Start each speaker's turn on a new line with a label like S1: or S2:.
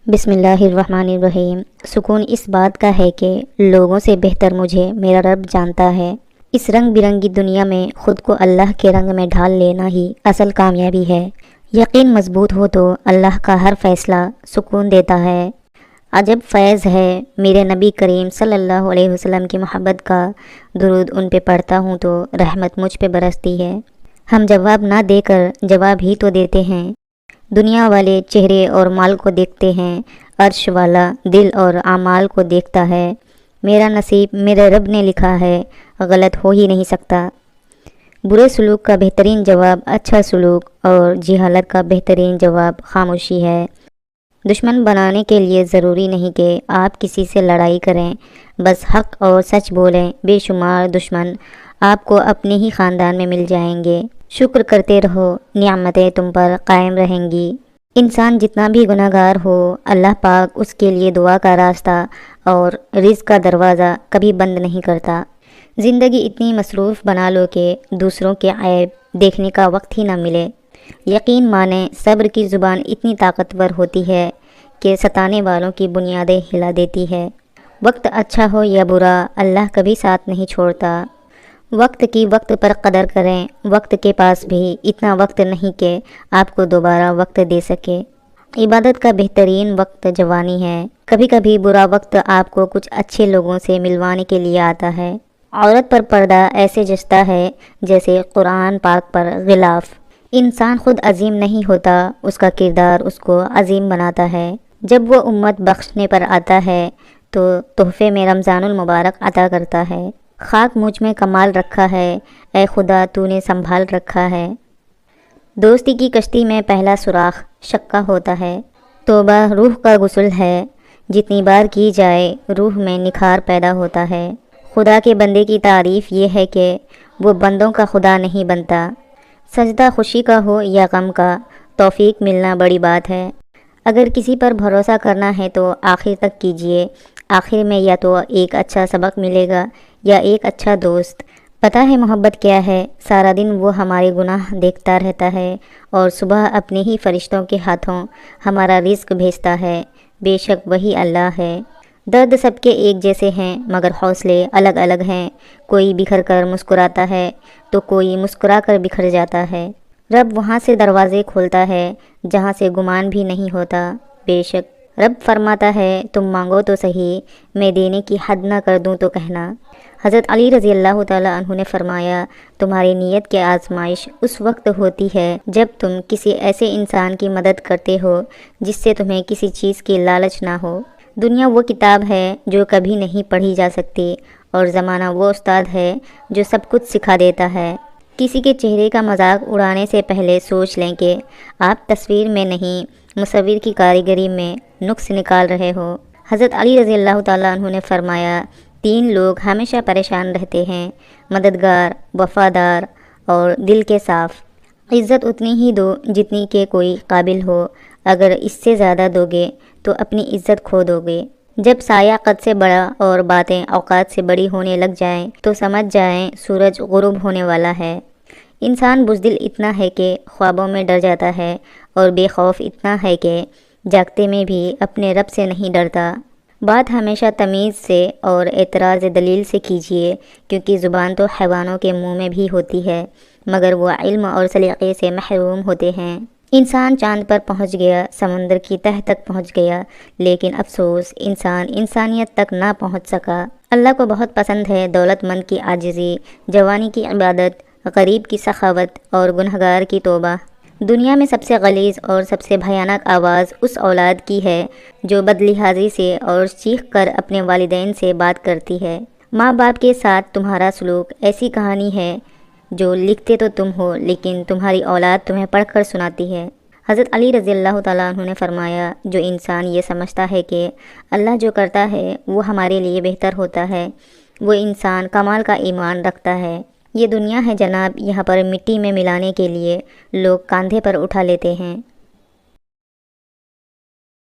S1: بسم اللہ الرحمن الرحیم۔ سکون اس بات کا ہے کہ لوگوں سے بہتر مجھے میرا رب جانتا ہے۔ اس رنگ برنگی دنیا میں خود کو اللہ کے رنگ میں ڈھال لینا ہی اصل کامیابی ہے۔ یقین مضبوط ہو تو اللہ کا ہر فیصلہ سکون دیتا ہے۔ عجب فیض ہے، میرے نبی کریم صلی اللہ علیہ وسلم کی محبت کا درود ان پہ پڑھتا ہوں تو رحمت مجھ پہ برستی ہے۔ ہم جواب نہ دے کر جواب ہی تو دیتے ہیں۔ دنیا والے چہرے اور مال کو دیکھتے ہیں، عرش والا دل اور اعمال کو دیکھتا ہے۔ میرا نصیب میرے رب نے لکھا ہے، غلط ہو ہی نہیں سکتا۔ برے سلوک کا بہترین جواب اچھا سلوک اور جہالت کا بہترین جواب خاموشی ہے۔ دشمن بنانے کے لیے ضروری نہیں کہ آپ کسی سے لڑائی کریں، بس حق اور سچ بولیں۔ بے شمار دشمن آپ کو اپنے ہی خاندان میں مل جائیں گے۔ شکر کرتے رہو، نعمتیں تم پر قائم رہیں گی۔ انسان جتنا بھی گناہ گار ہو، اللہ پاک اس کے لیے دعا کا راستہ اور رزق کا دروازہ کبھی بند نہیں کرتا۔ زندگی اتنی مصروف بنا لو کہ دوسروں کے عیب دیکھنے کا وقت ہی نہ ملے۔ یقین مانیں، صبر کی زبان اتنی طاقتور ہوتی ہے کہ ستانے والوں کی بنیادیں ہلا دیتی ہے۔ وقت اچھا ہو یا برا، اللہ کبھی ساتھ نہیں چھوڑتا۔ وقت کی وقت پر قدر کریں۔ وقت کے پاس بھی اتنا وقت نہیں کہ آپ کو دوبارہ وقت دے سکے۔ عبادت کا بہترین وقت جوانی ہے۔ کبھی کبھی برا وقت آپ کو کچھ اچھے لوگوں سے ملوانے کے لیے آتا ہے۔ عورت پر پردہ ایسے جچتا ہے جیسے قرآن پاک پر غلاف۔ انسان خود عظیم نہیں ہوتا، اس کا کردار اس کو عظیم بناتا ہے۔ جب وہ امت بخشنے پر آتا ہے تو تحفے میں رمضان المبارک عطا کرتا ہے۔ خاک مجھ میں کمال رکھا ہے، اے خدا تو نے سنبھال رکھا ہے۔ دوستی کی کشتی میں پہلا سوراخ شک کا ہوتا ہے۔ توبہ روح کا غسل ہے، جتنی بار کی جائے روح میں نکھار پیدا ہوتا ہے۔ خدا کے بندے کی تعریف یہ ہے کہ وہ بندوں کا خدا نہیں بنتا۔ سجدہ خوشی کا ہو یا غم کا، توفیق ملنا بڑی بات ہے۔ اگر کسی پر بھروسہ کرنا ہے تو آخر تک کیجیے، آخر میں یا تو ایک اچھا سبق ملے گا یا ایک اچھا دوست۔ پتہ ہے محبت کیا ہے؟ سارا دن وہ ہمارے گناہ دیکھتا رہتا ہے اور صبح اپنے ہی فرشتوں کے ہاتھوں ہمارا رزق بھیجتا ہے۔ بے شک وہی اللہ ہے۔ درد سب کے ایک جیسے ہیں مگر حوصلے الگ الگ ہیں۔ کوئی بکھر کر مسکراتا ہے تو کوئی مسکرا کر بکھر جاتا ہے۔ رب وہاں سے دروازے کھولتا ہے جہاں سے گمان بھی نہیں ہوتا۔ بے شک رب فرماتا ہے، تم مانگو تو صحیح، میں دینے کی حد نہ کر دوں تو کہنا۔ حضرت علی رضی اللہ تعالیٰ عنہ نے فرمایا، تمہاری نیت کی آزمائش اس وقت ہوتی ہے جب تم کسی ایسے انسان کی مدد کرتے ہو جس سے تمہیں کسی چیز کی لالچ نہ ہو۔ دنیا وہ کتاب ہے جو کبھی نہیں پڑھی جا سکتی، اور زمانہ وہ استاد ہے جو سب کچھ سکھا دیتا ہے۔ کسی کے چہرے کا مذاق اڑانے سے پہلے سوچ لیں کہ آپ تصویر میں نہیں، مصور کی کاریگری میں نقص نکال رہے ہو۔ حضرت علی رضی اللہ تعالیٰ عنہ نے فرمایا، 3 لوگ ہمیشہ پریشان رہتے ہیں، مددگار، وفادار اور دل کے صاف۔ عزت اتنی ہی دو جتنی کہ کوئی قابل ہو، اگر اس سے زیادہ دو گے تو اپنی عزت کھو دو گے۔ جب سایہ قد سے بڑا اور باتیں اوقات سے بڑی ہونے لگ جائیں تو سمجھ جائیں سورج غروب ہونے والا ہے۔ انسان بزدل اتنا ہے کہ خوابوں میں ڈر جاتا ہے، اور بے خوف اتنا ہے کہ جاگتے میں بھی اپنے رب سے نہیں ڈرتا۔ بات ہمیشہ تمیز سے اور اعتراض دلیل سے کیجیے، کیونکہ زبان تو حیوانوں کے منہ میں بھی ہوتی ہے مگر وہ علم اور سلیقے سے محروم ہوتے ہیں۔ انسان چاند پر پہنچ گیا، سمندر کی تہہ تک پہنچ گیا، لیکن افسوس انسان انسانیت تک نہ پہنچ سکا۔ اللہ کو بہت پسند ہے دولت مند کی عاجزی، جوانی کی عبادت، غریب کی سخاوت اور گنہگار کی توبہ۔ دنیا میں سب سے غلیظ اور سب سے بھیانک آواز اس اولاد کی ہے جو بدلحاظی سے اور چیخ کر اپنے والدین سے بات کرتی ہے۔ ماں باپ کے ساتھ تمہارا سلوک ایسی کہانی ہے جو لکھتے تو تم ہو لیکن تمہاری اولاد تمہیں پڑھ کر سناتی ہے۔ حضرت علی رضی اللہ تعالیٰ عنہ نے فرمایا، جو انسان یہ سمجھتا ہے کہ اللہ جو کرتا ہے وہ ہمارے لیے بہتر ہوتا ہے، وہ انسان کمال کا ایمان رکھتا ہے۔ یہ دنیا ہے جناب، یہاں پر مٹی میں ملانے کے لیے لوگ کاندھے پر اٹھا لیتے ہیں۔